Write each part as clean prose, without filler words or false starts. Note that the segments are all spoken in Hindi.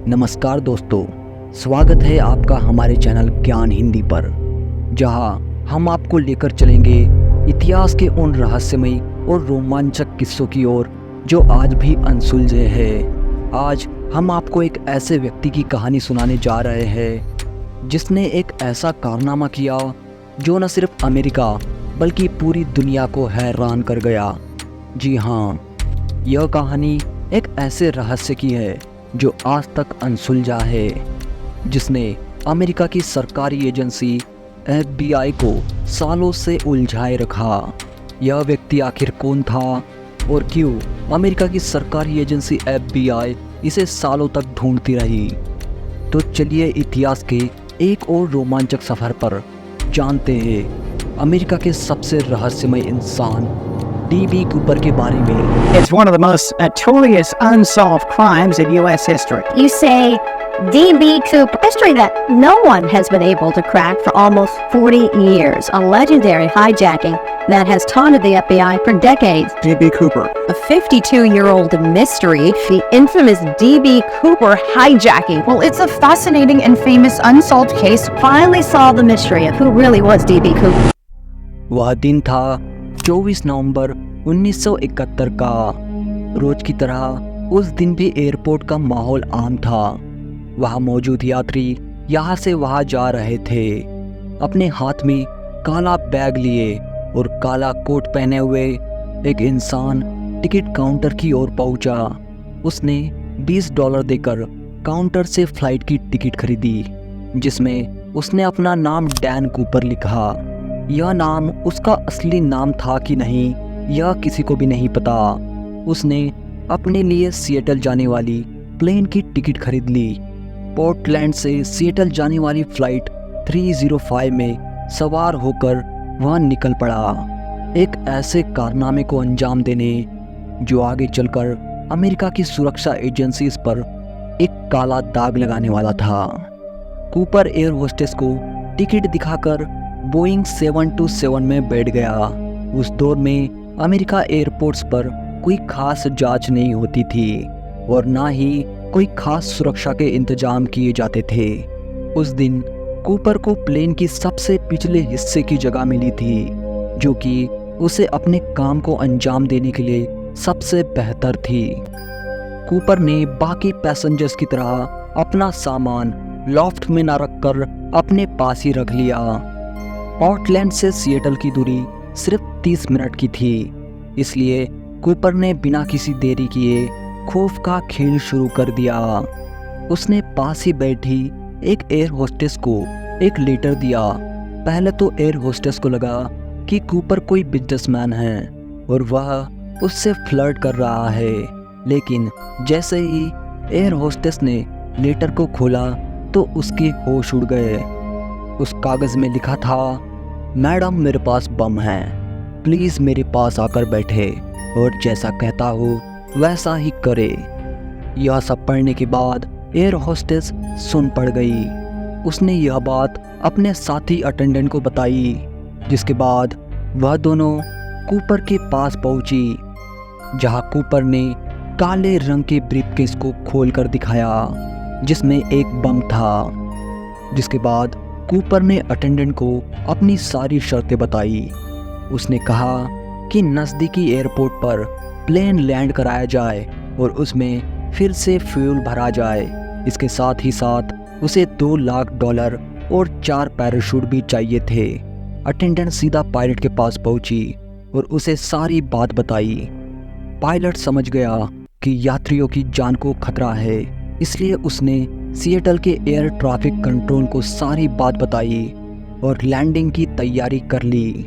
नमस्कार दोस्तों, स्वागत है आपका हमारे चैनल ज्ञान हिंदी पर, जहां हम आपको लेकर चलेंगे इतिहास के उन रहस्यमयी और रोमांचक किस्सों की ओर जो आज भी अनसुलझे हैं। आज हम आपको एक ऐसे व्यक्ति की कहानी सुनाने जा रहे हैं जिसने एक ऐसा कारनामा किया जो न सिर्फ अमेरिका बल्कि पूरी दुनिया को हैरान कर गया। जी हाँ, यह कहानी एक ऐसे रहस्य की है जो आज तक अनसुलझा है, जिसने अमेरिका की सरकारी एजेंसी FBI को सालों से उलझाए रखा। यह व्यक्ति आखिर कौन था और क्यों अमेरिका की सरकारी एजेंसी FBI इसे सालों तक ढूंढती रही? तो चलिए इतिहास के एक और रोमांचक सफ़र पर जानते हैं अमेरिका के सबसे रहस्यमय इंसान DB कूपर के बारे में। It's one of the most notorious unsolved crimes in U.S. history. You say D.B. Cooper, history that no one has been able to crack for almost 40 years, a legendary hijacking that has taunted the FBI for decades. D.B. Cooper. A 52-year-old mystery, the infamous D.B. Cooper hijacking. Well, it's a fascinating and famous unsolved case. Finally solved the mystery of who really was D.B. Cooper. वह दिन था 24 नवंबर 1971 का। रोज की तरह उस दिन भी एयरपोर्ट का माहौल आम था। वहाँ मौजूद यात्री यहाँ से वहाँ जा रहे थे, अपने हाथ में काला बैग लिए और काला कोट पहने हुए एक इंसान टिकट काउंटर की ओर पहुँचा। उसने $20 देकर काउंटर से फ्लाइट की टिकट खरीदी, जिसमें उसने अपना नाम डैन कूपर लिखा। यह नाम उसका असली नाम था कि नहीं, यह किसी को भी नहीं पता। उसने अपने लिए सिएटल जाने वाली प्लेन की टिकट खरीद ली। पोर्टलैंड से सिएटल जाने वाली फ़्लाइट 305 में सवार होकर वह निकल पड़ा, एक ऐसे कारनामे को अंजाम देने जो आगे चलकर अमेरिका की सुरक्षा एजेंसीज पर एक काला दाग लगाने वाला था। कूपर एयर होस्टेस को टिकट दिखाकर बोइंग 727 में बैठ गया। उस दौर में अमेरिका एयरपोर्ट्स पर कोई खास जांच नहीं होती थी और ना ही कोई खास सुरक्षा के इंतजाम किए जाते थे। उस दिन कूपर को प्लेन की सबसे पिछले हिस्से की जगह मिली थी, जो कि उसे अपने काम को अंजाम देने के लिए सबसे बेहतर थी। कूपर ने बाकी पैसेंजर्स की तरह अपना सामान लॉफ्ट में ना रखकर अपने पास ही रख लिया। पोर्टलैंड से सिएटल की दूरी सिर्फ 30 मिनट की थी, इसलिए कूपर ने बिना किसी देरी किए खौफ का खेल शुरू कर दिया। उसने पास ही बैठी एक एयर होस्टेस को एक लेटर दिया। पहले तो एयर होस्टेस को लगा कि कूपर कोई बिजनेसमैन है और वह उससे फ्लर्ट कर रहा है, लेकिन जैसे ही एयर होस्टेस ने लेटर को खोला तो उसके होश उड़ गए। उस कागज़ में लिखा था, मैडम मेरे पास बम है, प्लीज़ मेरे पास आकर बैठे और जैसा कहता हो वैसा ही करे। यह सब पढ़ने के बाद एयर होस्टेस सुन पड़ गई। उसने यह बात अपने साथी अटेंडेंट को बताई, जिसके बाद वह दोनों कूपर के पास पहुंची, जहां कूपर ने काले रंग के ब्रीफकेस को खोलकर दिखाया, जिसमें एक बम था। जिसके बाद कूपर ने अटेंडेंट को अपनी सारी शर्तें बताई। उसने कहा कि नज़दीकी एयरपोर्ट पर प्लेन लैंड कराया जाए और उसमें फिर से फ्यूल भरा जाए। इसके साथ ही साथ उसे $2 लाख और 4 पैराशूट भी चाहिए थे। अटेंडेंट सीधा पायलट के पास पहुंची और उसे सारी बात बताई। पायलट समझ गया कि यात्रियों की जान को खतरा है, इसलिए उसने सिएटल के एयर ट्रैफिक कंट्रोल को सारी बात बताई और लैंडिंग की तैयारी कर ली।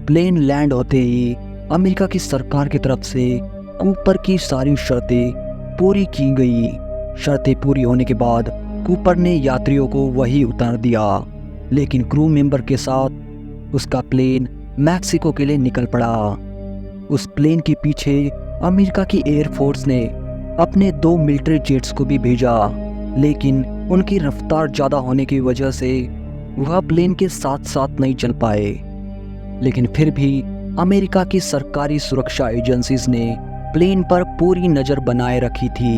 प्लेन लैंड होते ही अमेरिका की सरकार की तरफ से कूपर की सारी शर्तें पूरी की गई। शर्तें पूरी होने के बाद कूपर ने यात्रियों को वही उतार दिया, लेकिन क्रू मेंबर के साथ उसका प्लेन मैक्सिको के लिए निकल पड़ा। उस प्लेन के पीछे अमेरिका की एयरफोर्स ने अपने 2 मिलिट्री जेट्स को भी भेजा, लेकिन उनकी रफ्तार ज़्यादा होने की वजह से वह प्लेन के साथ साथ नहीं चल पाए। लेकिन फिर भी अमेरिका की सरकारी सुरक्षा एजेंसीज ने प्लेन पर पूरी नज़र बनाए रखी थी।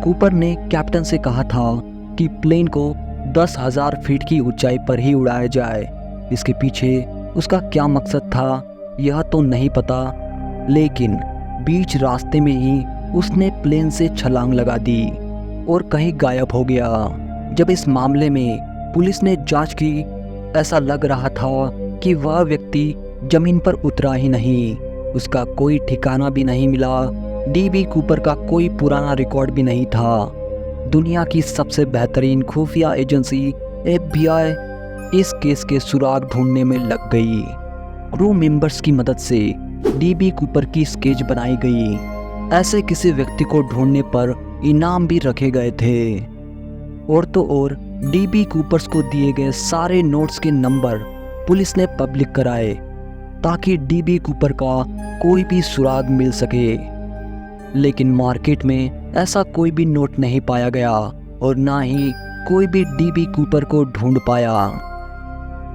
कूपर ने कैप्टन से कहा था कि प्लेन को 10,000 फीट की ऊंचाई पर ही उड़ाया जाए। इसके पीछे उसका क्या मकसद था यह तो नहीं पता, लेकिन बीच रास्ते में ही उसने प्लेन से छलांग लगा दी और कहीं गायब हो गया। जब इस मामले में पुलिस ने जांच की, ऐसा लग रहा था कि वह व्यक्ति जमीन पर उतरा ही नहीं। उसका कोई ठिकाना भी नहीं मिला। डीबी कूपर का कोई पुराना रिकॉर्ड भी नहीं था। दुनिया की सबसे बेहतरीन खुफिया एजेंसी FBI इस केस के सुराग ढूंढने में लग गई। क्रू मेंबर्स की मदद से डीबी कूपर की स्केच बनाई गई। ऐसे किसी व्यक्ति को ढूंढने पर इनाम भी रखे गए थे। और तो और डीबी कूपर्स को दिए गए सारे नोट्स के नंबर पुलिस ने पब्लिक कराए ताकि डीबी कूपर का कोई भी सुराग मिल सके। लेकिन मार्केट में ऐसा कोई भी नोट नहीं पाया गया और ना ही कोई भी डीबी कूपर को ढूंढ पाया।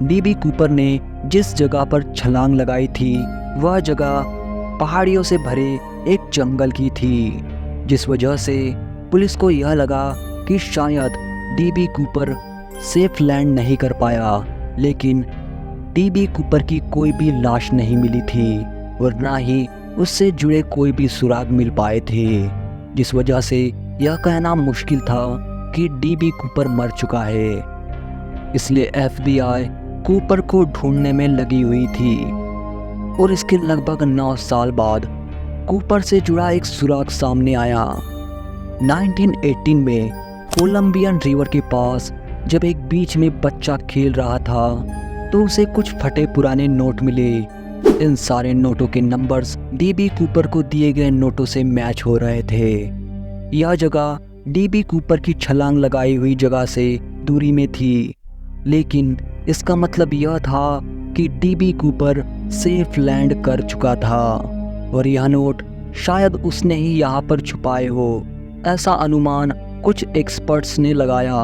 डीबी कूपर ने जिस जगह पर छलांग लगाई थी वह जगह पहाड़ियों से भरे एक जंगल की थी, जिस वजह से पुलिस को यह लगा कि शायद डीबी कूपर सेफ लैंड नहीं कर पाया। लेकिन डीबी कूपर की कोई भी लाश नहीं मिली थी और ना ही उससे जुड़े कोई भी सुराग मिल पाए थे, जिस वजह से यह कहना मुश्किल था कि डीबी कूपर मर चुका है। इसलिए FBI कूपर को ढूंढने में लगी हुई थी। और इसके लगभग 9 साल बाद कूपर से जुड़ा एक सुराग सामने आया। 1918 में कोलंबियन रिवर के पास जब एक बीच में बच्चा खेल रहा था तो उसे कुछ फटे पुराने नोट मिले। इन सारे नोटों के नंबर्स डीबी कूपर को दिए गए नोटों से मैच हो रहे थे। यह जगह डीबी कूपर की छलांग लगाई हुई जगह से दूरी में थी, लेकिन इसका मतलब यह था कि डीबी कूपर सेफ लैंड कर चुका था और यह नोट शायद उसने ही यहाँ पर छुपाए हो, ऐसा अनुमान कुछ एक्सपर्ट्स ने लगाया।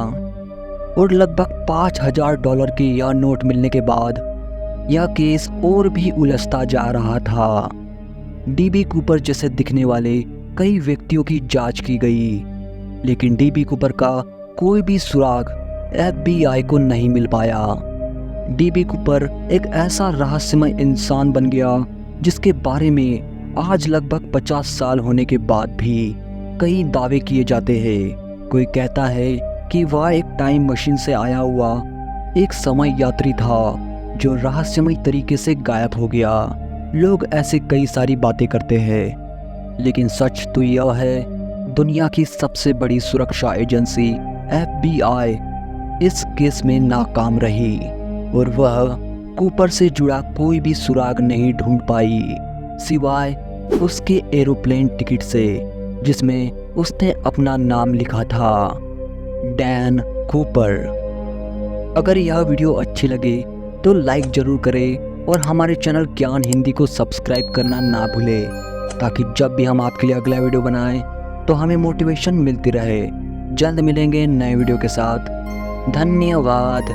और लगभग $5,000 के यह नोट मिलने के बाद यह केस और भी उलझता जा रहा था। डीबी कूपर जैसे दिखने वाले कई व्यक्तियों की जांच की गई, लेकिन डीबी कूपर का कोई भी सुराग FBI को नहीं मिल पाया। डीबी कूपर एक ऐसा रहस्यमय इंसान बन गया जिसके बारे में आज लगभग 50 साल होने के बाद भी कई दावे किए जाते हैं। कोई कहता है कि वह एक टाइम मशीन से आया हुआ एक समय यात्री था जो रहस्यमय तरीके से गायब हो गया। लोग ऐसे कई सारी बातें करते हैं, लेकिन सच तो यह है दुनिया की सबसे बड़ी सुरक्षा एजेंसी FBI इस केस में नाकाम रही और वह कूपर से जुड़ा कोई भी सुराग नहीं ढूंढ पाई सिवाय उसके एरोप्लेन टिकट से, जिसमें उसने अपना नाम लिखा था, डैन कूपर। अगर यह वीडियो अच्छी लगे तो लाइक ज़रूर करें और हमारे चैनल ज्ञान हिंदी को सब्सक्राइब करना ना भूलें, ताकि जब भी हम आपके लिए अगला वीडियो बनाएं तो हमें मोटिवेशन मिलती रहे। जल्द मिलेंगे नए वीडियो के साथ। धन्यवाद।